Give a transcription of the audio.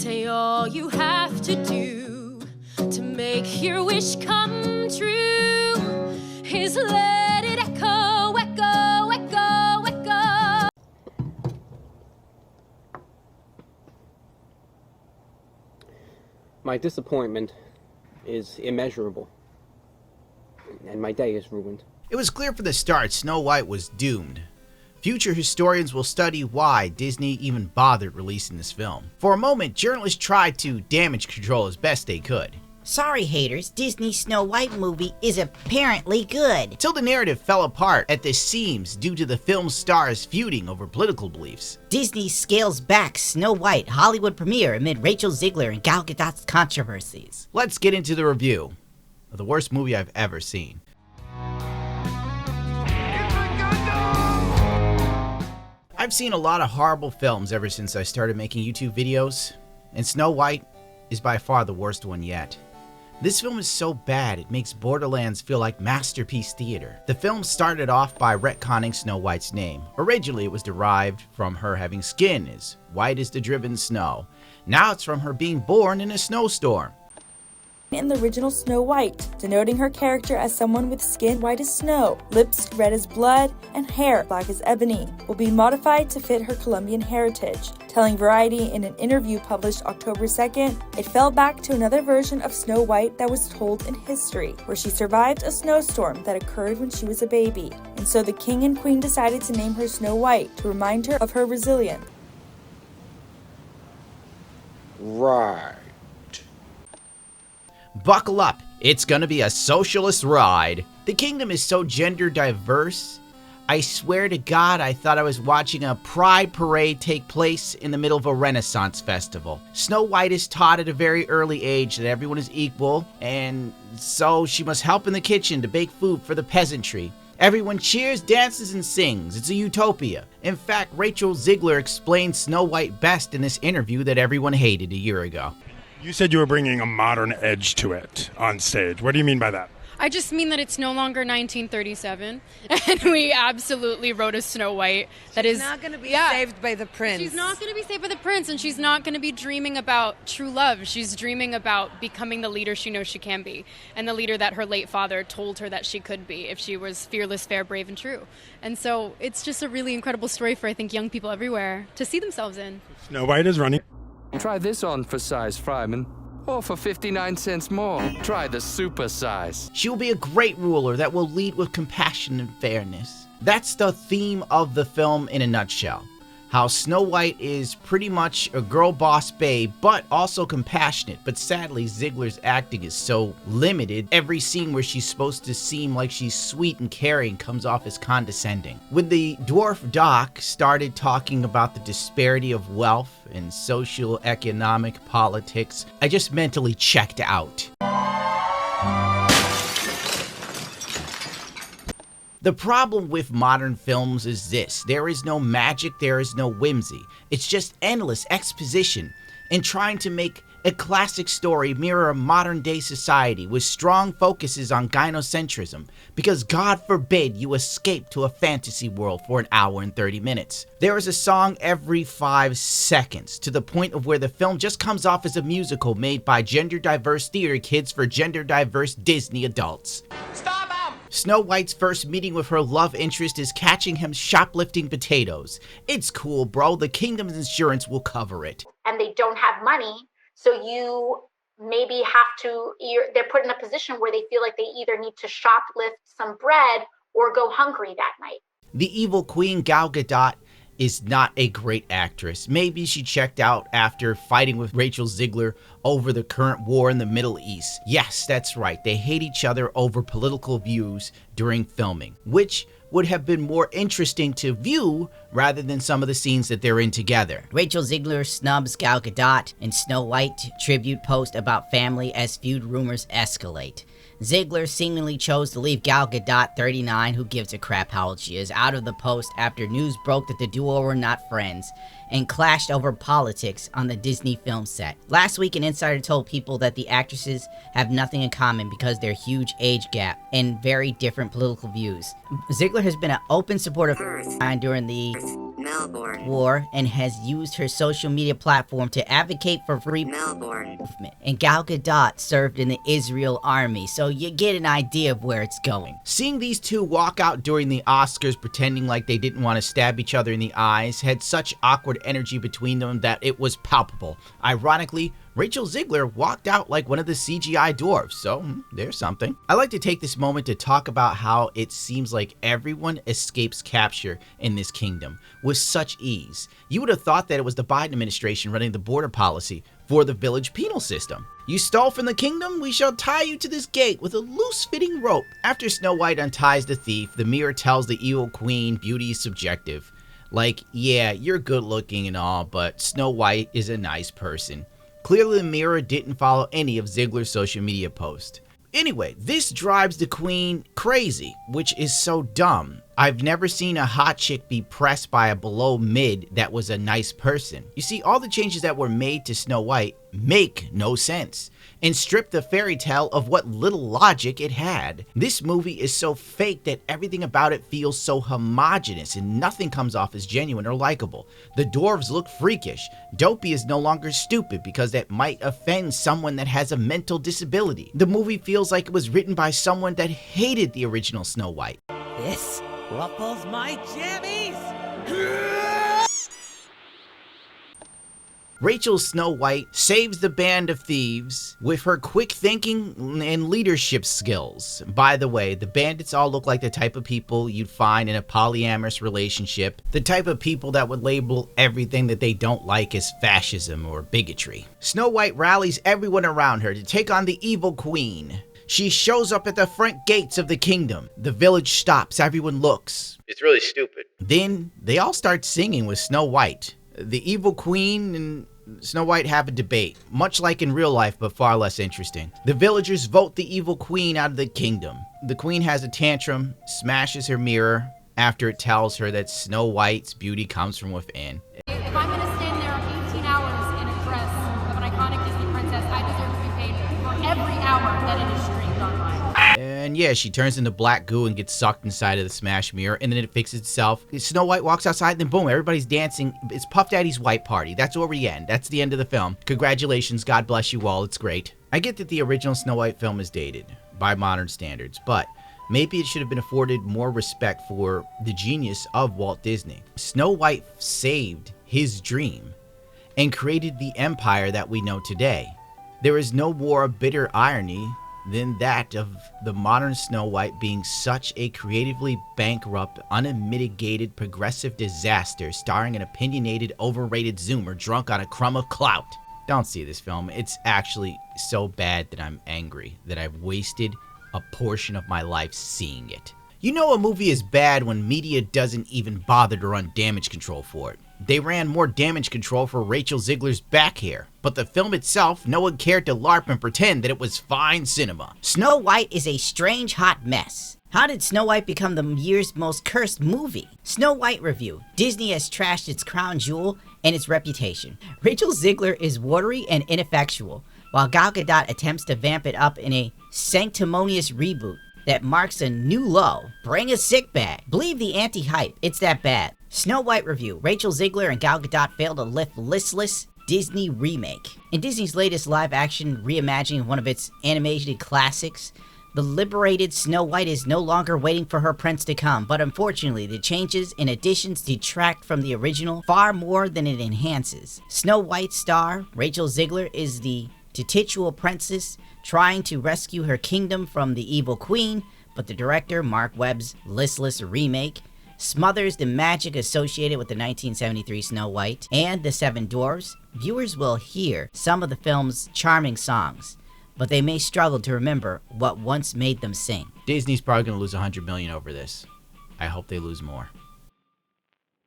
say all you have to do to make your wish come true is let it echo, echo, echo, echo. My disappointment is immeasurable, and my day is ruined. It was clear from the start Snow White was doomed. Future historians will study why Disney even bothered releasing this film. For a moment, journalists tried to damage control as best they could. Sorry haters, Disney's Snow White movie is apparently good. Till the narrative fell apart at the seams due to the film's stars feuding over political beliefs. Disney scales back Snow White Hollywood premiere amid Rachel Ziegler and Gal Gadot's controversies. Let's get into the review of the worst movie I've ever seen. I've seen a lot of horrible films ever since I started making YouTube videos, and Snow White is by far the worst one yet. This film is so bad it makes Borderlands feel like masterpiece theater. The film started off by retconning Snow White's name. Originally it was derived from her having skin as white as the driven snow. Now it's from her being born in a snowstorm. In the original Snow White, denoting her character as someone with skin white as snow, lips red as blood, and hair black as ebony, will be modified to fit her Colombian heritage. Telling Variety in an interview published October 2nd, it fell back to another version of Snow White that was told in history, where she survived a snowstorm that occurred when she was a baby, and so the king and queen decided to name her Snow White to remind her of her resilience. Right. Buckle up, it's gonna be a socialist ride. The kingdom is so gender diverse. I swear to God, I thought I was watching a pride parade take place in the middle of a Renaissance festival. Snow White is taught at a very early age that everyone is equal, and so she must help in the kitchen to bake food for the peasantry. Everyone cheers, dances, and sings. It's a utopia. In fact, Rachel Ziegler explained Snow White best in this interview that everyone hated a year ago. You said you were bringing a modern edge to it on stage. What do you mean by that? I just mean that it's no longer 1937, and we absolutely wrote a Snow White that is not going to be saved by the prince. She's not going to be saved by the prince, and she's not going to be dreaming about true love. She's dreaming about becoming the leader she knows she can be, and the leader that her late father told her that she could be if she was fearless, fair, brave, and true. And so it's just a really incredible story for, I think, young people everywhere to see themselves in. Snow White is running. Try this on for size, Fryman. Or for 59 cents more, try the super size. She will be a great ruler that will lead with compassion and fairness. That's the theme of the film in a nutshell. How Snow White is pretty much a girl boss babe, but also compassionate. But sadly, Ziegler's acting is so limited. Every scene where she's supposed to seem like she's sweet and caring comes off as condescending. When the dwarf Doc started talking about the disparity of wealth and socio-economic politics, I just mentally checked out. The problem with modern films is this: there is no magic, there is no whimsy. It's just endless exposition and trying to make a classic story mirror a modern day society with strong focuses on gynocentrism, because God forbid you escape to a fantasy world for an hour and 30 minutes. There is a song every 5 seconds, to the point of where the film just comes off as a musical made by gender diverse theater kids for gender diverse Disney adults. Stop him! Snow White's first meeting with her love interest is catching him shoplifting potatoes. It's cool, bro. The kingdom's insurance will cover it. And they don't have money, so you maybe have to, they're put in a position where they feel like they either need to shoplift some bread or go hungry that night. The evil queen Gal Gadot is not a great actress. Maybe she checked out after fighting with Rachel Ziegler over the current war in the Middle East. Yes, that's right. They hate each other over political views during filming, which would have been more interesting to view rather than some of the scenes that they're in together. Rachel Ziegler snubs Gal Gadot in Snow White tribute post about family as feud rumors escalate. Ziegler seemingly chose to leave Gal Gadot, 39, who gives a crap how old she is, out of the post after news broke that the duo were not friends and clashed over politics on the Disney film set. Last week, an insider told people that the actresses have nothing in common because their huge age gap and very different political views. Ziegler has been an open supporter during the war and has used her social media platform to advocate for free movement. And Gal Gadot served in the Israel army, so you get an idea of where it's going. Seeing these two walk out during the Oscars pretending like they didn't want to stab each other in the eyes had such awkward energy between them that it was palpable. Ironically, Rachel Zegler walked out like one of the CGI dwarves, so there's something. I like to take this moment to talk about how it seems like everyone escapes capture in this kingdom with such ease. You would have thought that it was the Biden administration running the border policy for the village penal system. You stole from the kingdom? We shall tie you to this gate with a loose-fitting rope. After Snow White unties the thief, the mirror tells the evil queen beauty is subjective. Like, yeah, you're good looking and all, but Snow White is a nice person. Clearly the mirror didn't follow any of Ziegler's social media posts. Anyway, this drives the queen crazy, which is so dumb. I've never seen a hot chick be pressed by a below mid that was a nice person. You see, all the changes that were made to Snow White make no sense and strip the fairy tale of what little logic it had. This movie is so fake that everything about it feels so homogenous and nothing comes off as genuine or likable. The dwarves look freakish. Dopey is no longer stupid because that might offend someone that has a mental disability. The movie feels like it was written by someone that hated the original Snow White. This ruffles my jammies! Rachel's Snow White saves the band of thieves with her quick thinking and leadership skills. By the way, the bandits all look like the type of people you'd find in a polyamorous relationship, the type of people that would label everything that they don't like as fascism or bigotry. Snow White rallies everyone around her to take on the evil queen. She shows up at the front gates of the kingdom. The village stops, everyone looks. It's really stupid. Then they all start singing with Snow White. The evil queen and Snow White have a debate, much like in real life, but far less interesting. The villagers vote the evil queen out of the kingdom. The queen has a tantrum, smashes her mirror after it tells her that Snow White's beauty comes from within. If I'm going to stand there 18 hours in a dress of an iconic Disney princess, I deserve to be paid for every hour that it is streamed online. And yeah, she turns into black goo and gets sucked inside of the smash mirror, and then it fixes itself. Snow White walks outside, and then boom, everybody's dancing. It's Puff Daddy's white party. That's where we end. That's the end of the film. Congratulations, God bless you all, it's great. I get that the original Snow White film is dated by modern standards, but maybe it should have been afforded more respect for the genius of Walt Disney. Snow White saved his dream and created the empire that we know today. There is no more bitter irony than that of the modern Snow White being such a creatively bankrupt, unmitigated, progressive disaster starring an opinionated, overrated Zoomer drunk on a crumb of clout. Don't see this film. It's actually so bad that I'm angry that I've wasted a portion of my life seeing it. You know a movie is bad when media doesn't even bother to run damage control for it. They ran more damage control for Rachel Zegler's back hair, but the film itself, no one cared to LARP and pretend that it was fine cinema. Snow White is a strange hot mess. How did Snow White become the year's most cursed movie? Snow White review. Disney has trashed its crown jewel and its reputation. Rachel Zegler is watery and ineffectual, while Gal Gadot attempts to vamp it up in a sanctimonious reboot that marks a new low. Bring a sick bag. Believe the anti-hype. It's that bad. Snow White review. Rachel Zegler and Gal Gadot fail to lift listless Disney remake. In Disney's latest live-action reimagining of one of its animated classics, the liberated Snow White is no longer waiting for her prince to come, but unfortunately, the changes and additions detract from the original far more than it enhances. Snow White's star, Rachel Zegler, is the titular princess trying to rescue her kingdom from the evil queen, but the director, Mark Webb's listless remake, smothers the magic associated with the 1973 Snow White and the Seven Dwarfs. Viewers will hear some of the film's charming songs, but they may struggle to remember what once made them sing. Disney's probably going to lose $100 million over this. I hope they lose more.